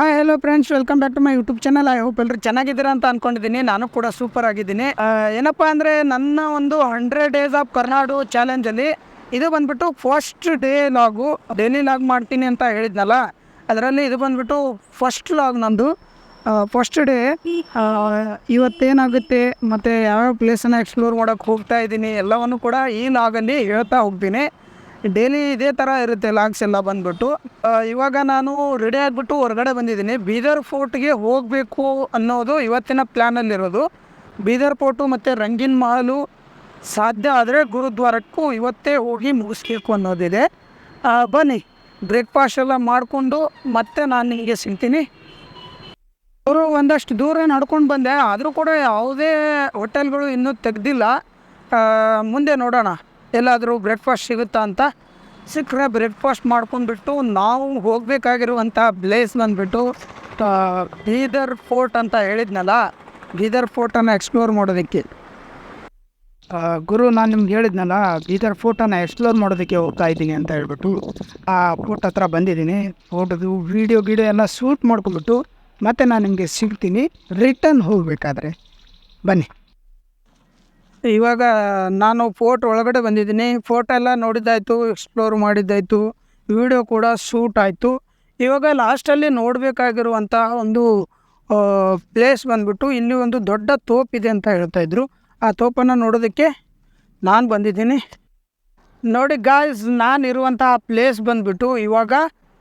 Hi hello friends, welcome back to my YouTube channel. I hope ಎಲ್ಲರೂ ಚೆನ್ನಾಗಿದ್ದೀರಾ ಅಂತ ಅಂದ್ಕೊಂಡಿದ್ದೀನಿ. ನಾನು ಕೂಡ ಸೂಪರ್ ಆಗಿದ್ದೀನಿ. ಏನಪ್ಪ ಅಂದರೆ ನನ್ನ ಒಂದು 100 ಡೇಸ್ ಆಫ್ ಕರ್ನಾಡು ಚಾಲೆಂಜಲ್ಲಿ ಇದು ಬಂದುಬಿಟ್ಟು ಫಸ್ಟ್ ಡೇ ಲಾಗು. ಡೈಲಿ ಲಾಗ್ ಮಾಡ್ತೀನಿ ಅಂತ ಹೇಳಿದ್ನಲ್ಲ, ಅದರಲ್ಲಿ ಇದು ಬಂದುಬಿಟ್ಟು ಫಸ್ಟ್ ಲಾಗ್ ನಂದು. ಫಸ್ಟ್ ಡೇ ಇವತ್ತೇನಾಗುತ್ತೆ ಮತ್ತು ಯಾವ್ಯಾವ ಪ್ಲೇಸನ್ನು ಎಕ್ಸ್ಪ್ಲೋರ್ ಮಾಡೋಕ್ಕೆ ಹೋಗ್ತಾ ಇದ್ದೀನಿ ಎಲ್ಲವನ್ನು ಕೂಡ ಈ ಲಾಗಲ್ಲಿ ಹೇಳ್ತಾ ಹೋಗ್ತೀನಿ. ಡೈಲಿ ಇದೇ ಥರ ಇರುತ್ತೆ ಲಾಗ್ಸ್ ಎಲ್ಲ ಬಂದ್ಬಿಟ್ಟು. ಇವಾಗ ನಾನು ರೆಡಿ ಆಗಿಬಿಟ್ಟು ಹೊರಗಡೆ ಬಂದಿದ್ದೀನಿ. ಬೀದರ್ ಫೋರ್ಟ್ಗೆ ಹೋಗಬೇಕು ಅನ್ನೋದು ಇವತ್ತಿನ ಪ್ಲ್ಯಾನಲ್ಲಿರೋದು. ಬೀದರ್ ಫೋರ್ಟು ಮತ್ತು ರಂಗಿನ್ ಮಹಲು, ಸಾಧ್ಯ ಆದರೆ ಗುರುದ್ವಾರಕ್ಕೂ ಇವತ್ತೇ ಹೋಗಿ ಮುಗಿಸ್ಬೇಕು ಅನ್ನೋದಿದೆ. ಬನ್ನಿ, ಬ್ರೇಕ್ಫಾಸ್ಟ್ ಎಲ್ಲ ಮಾಡಿಕೊಂಡು ಮತ್ತೆ ನಾನು ನಿಮಗೆ ಸಿಗ್ತೀನಿ. ಅವರು ಒಂದಷ್ಟು ದೂರ ನಡ್ಕೊಂಡು ಬಂದೆ, ಆದರೂ ಕೂಡ ಯಾವುದೇ ಹೋಟೆಲ್ಗಳು ಇನ್ನೂ ತೆಗೆದಿಲ್ಲ. ಮುಂದೆ ನೋಡೋಣ ಎಲ್ಲಾದರೂ ಬ್ರೇಕ್ಫಾಸ್ಟ್ ಸಿಗುತ್ತಾ ಅಂತ. ಸಿಕ್ಕರೆ ಬ್ರೇಕ್ಫಾಸ್ಟ್ ಮಾಡ್ಕೊಂಡ್ಬಿಟ್ಟು ನಾವು ಹೋಗಬೇಕಾಗಿರುವಂಥ ಪ್ಲೇಸ್ ಬಂದುಬಿಟ್ಟು ಬೀದರ್ ಫೋರ್ಟ್ ಅಂತ ಹೇಳಿದ್ನಲ್ಲ, ಬೀದರ್ ಫೋರ್ಟನ್ನು ಎಕ್ಸ್ಪ್ಲೋರ್ ಮಾಡೋದಕ್ಕೆ. ಗುರು, ನಾನು ನಿಮ್ಗೆ ಹೇಳಿದ್ನಲ್ಲ ಬೀದರ್ ಫೋರ್ಟನ್ನು ಎಕ್ಸ್ಪ್ಲೋರ್ ಮಾಡೋದಕ್ಕೆ ಹೋಗ್ತಾ ಇದ್ದೀನಿ ಅಂತ ಹೇಳ್ಬಿಟ್ಟು ಆ ಫೋರ್ಟ್ ಹತ್ರ ಬಂದಿದ್ದೀನಿ. ಫೋಟೋದು ವೀಡಿಯೋ ಎಲ್ಲ ಶೂಟ್ ಮಾಡ್ಕೊಂಡ್ಬಿಟ್ಟು ಮತ್ತೆ ನಾನು ನಿಮಗೆ ಸಿಗ್ತೀನಿ ರಿಟರ್ನ್ ಹೋಗಬೇಕಾದ್ರೆ. ಬನ್ನಿ. ಇವಾಗ ನಾನು ಫೋರ್ಟ್ ಒಳಗಡೆ ಬಂದಿದ್ದೀನಿ. ಫೋಟೋ ಎಲ್ಲ ನೋಡಿದ್ದಾಯಿತು, ಎಕ್ಸ್ಪ್ಲೋರ್ ಮಾಡಿದ್ದಾಯಿತು, ವಿಡಿಯೋ ಕೂಡ ಶೂಟ್ ಆಯಿತು. ಇವಾಗ ಲಾಸ್ಟಲ್ಲಿ ನೋಡಬೇಕಾಗಿರುವಂಥ ಒಂದು ಪ್ಲೇಸ್ ಬಂದುಬಿಟ್ಟು ಇಲ್ಲಿ ಒಂದು ದೊಡ್ಡ ತೋಪಿದೆ ಅಂತ ಹೇಳ್ತಾಯಿದ್ರು. ಆ ತೋಪನ್ನು ನೋಡೋದಕ್ಕೆ ನಾನು ಬಂದಿದ್ದೀನಿ. ನೋಡಿ ಗಾಯ್ಸ್, ನಾನಿರುವಂತಹ ಪ್ಲೇಸ್ ಬಂದುಬಿಟ್ಟು ಇವಾಗ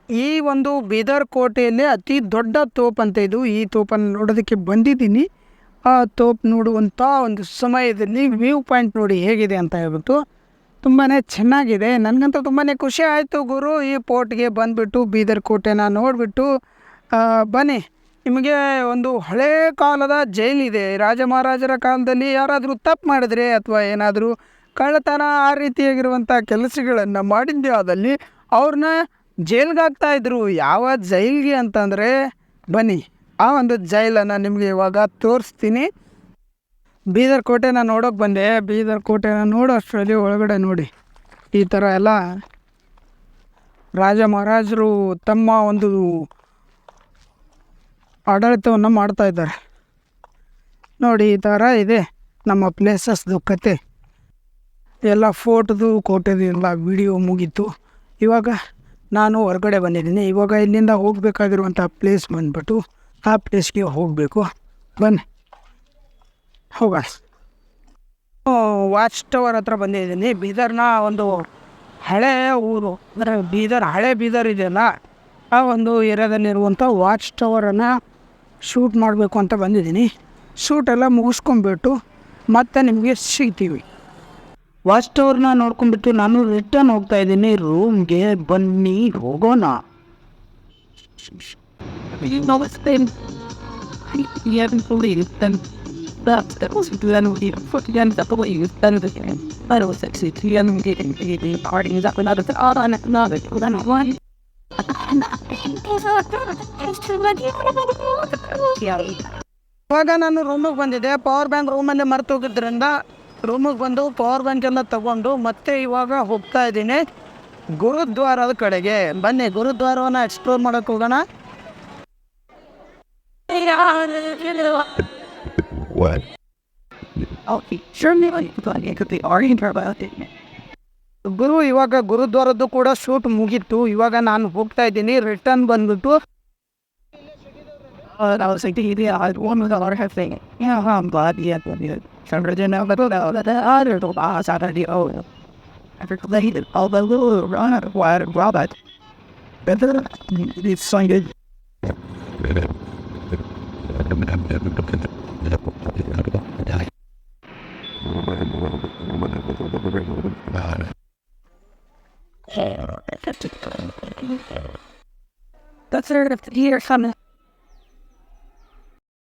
ಈ ಒಂದು ಬೀದರ್ ಕೋಟೆಯಲ್ಲಿ ಅತಿ ದೊಡ್ಡ ತೋಪ್ ಅಂತ ಇದು. ಈ ತೋಪನ್ನು ನೋಡೋದಕ್ಕೆ ಬಂದಿದ್ದೀನಿ. ಆ ತೋಪ್ ನೋಡುವಂಥ ಒಂದು ಸಮಯದಲ್ಲಿ ವ್ಯೂ ಪಾಯಿಂಟ್ ನೋಡಿ ಹೇಗಿದೆ ಅಂತ ಹೇಳ್ಬಿಟ್ಟು ತುಂಬಾ ಚೆನ್ನಾಗಿದೆ. ನನಗಂತೂ ತುಂಬಾ ಖುಷಿ ಆಯಿತು ಗುರು ಈ ಫೋರ್ಟ್ಗೆ ಬಂದುಬಿಟ್ಟು ಬೀದರ್ ಕೋಟೆನ ನೋಡಿಬಿಟ್ಟು. ಬನ್ನಿ, ನಿಮಗೆ ಒಂದು ಹಳೇ ಕಾಲದ ಜೈಲಿದೆ. ರಾಜ ಮಹಾರಾಜರ ಕಾಲದಲ್ಲಿ ಯಾರಾದರೂ ತಪ್ಪು ಮಾಡಿದ್ರೆ ಅಥವಾ ಏನಾದರೂ ಕಳ್ಳತನ ಆ ರೀತಿಯಾಗಿರುವಂಥ ಕೆಲಸಗಳನ್ನು ಮಾಡಿದ್ದೆ ಆದಲ್ಲಿ ಅವ್ರನ್ನ ಜೈಲ್ಗೆ ಹಾಕ್ತಾಯಿದ್ರು. ಯಾವ ಜೈಲಿಗೆ ಅಂತಂದರೆ ಬನ್ನಿ, ಆ ಒಂದು ಜೈಲನ್ನು ನಿಮಗೆ ಇವಾಗ ತೋರಿಸ್ತೀನಿ. ಬೀದರ್ ಕೋಟೆನ ನೋಡೋಕೆ ಬಂದೆ. ಬೀದರ್ ಕೋಟೆನ ನೋಡೋ ಅಷ್ಟರಲ್ಲಿ ಒಳಗಡೆ ನೋಡಿ ಈ ಥರ ಎಲ್ಲ ರಾಜ ಮಹಾರಾಜರು ತಮ್ಮ ಒಂದು ಆಡಳಿತವನ್ನು ಮಾಡ್ತಾಯಿದ್ದಾರೆ. ನೋಡಿ ಈ ಥರ ಇದೆ ನಮ್ಮ ಪ್ಲೇಸಸ್ದು ಕತೆ ಎಲ್ಲ. ಫೋಟೋದು ಕೋಟೆದು ಎಲ್ಲ ವಿಡಿಯೋ ಮುಗೀತು. ಇವಾಗ ನಾನು ಹೊರಗಡೆ ಬಂದಿದ್ದೀನಿ. ಇವಾಗ ಇಲ್ಲಿಂದ ಹೋಗಬೇಕಾಗಿರುವಂಥ ಪ್ಲೇಸ್ ಬಂದ್ಬಿಟ್ಟು ಆ ಪ್ಲೇಸ್ಗೆ ಹೋಗಬೇಕು. ಬನ್ನಿ ಹೋಗೋಣ. ವಾಚ್ ಟವರ್ ಹತ್ರ ಬಂದಿದ್ದೀನಿ. ಬೀದರ್ನ ಒಂದು ಹಳೆಯ ಊರು ಅಂದರೆ ಹಳೆ ಬೀದರ್ ಇದೆಯಲ್ಲ, ಆ ಒಂದು ಏರಿಯಾದಲ್ಲಿರುವಂಥ ವಾಚ್ ಟವರನ್ನು ಶೂಟ್ ಮಾಡಬೇಕು ಅಂತ ಬಂದಿದ್ದೀನಿ. ಶೂಟೆಲ್ಲ ಮುಗಿಸ್ಕೊಂಡ್ಬಿಟ್ಟು ಮತ್ತೆ ನಿಮಗೆ ಸಿಗ್ತೀವಿ. ವಾಚ್ ಟವರ್ನ ನೋಡ್ಕೊಂಡ್ಬಿಟ್ಟು ನಾನು ರಿಟರ್ನ್ ಹೋಗ್ತಾ ಇದ್ದೀನಿ ರೂಮ್ಗೆ. ಬನ್ನಿ ಹೋಗೋಣ. You know what's been you haven't believed then that was then we put the end up the way you done the game. But it was actually the end getting the party is up another on another then one. ಇವಾಗ ನಾನು ರೂಮಿಗೆ ಬಂದಿದ್ದೆ. Power bank ರೂಮಲ್ಲೇ ಮರೆತು ಹೋಗಿದ್ದರಿಂದ ರೂಮಿಗೆ ಬಂದು power bank ಎಲ್ಲ ತಗೊಂಡು ಮತ್ತೆ ಇವಾಗ ಹೋಗ್ತಾ ಇದ್ದೀನಿ ಗುರುದ್ವಾರದ ಕಡೆಗೆ. ಬನ್ನಿ ಗುರುದ್ವಾರವನ್ನು ಎಕ್ಸ್ಪ್ಲೋರ್ ಮಾಡೋಕ್ಕೆ ಹೋಗೋಣ. What? Okay, ಗುರು, ಇವಾಗ ಗುರುದ್ವಾರದ್ದು ಕೂಡ ಶೂಟ್ ಮುಗೀತು. ಇವಾಗ ನಾನು ಹೋಗ್ತಾ ಇದ್ದೀನಿ. ರಿಟರ್ನ್ ಬಂದ್ಬಿಟ್ಟು I was like, yeah, I one with our thing. Yeah, I'm glad you had one. Some region of the other boss out of the old. I forgot all the little run out of water robot. Better, it's so good. That's sort of the year coming.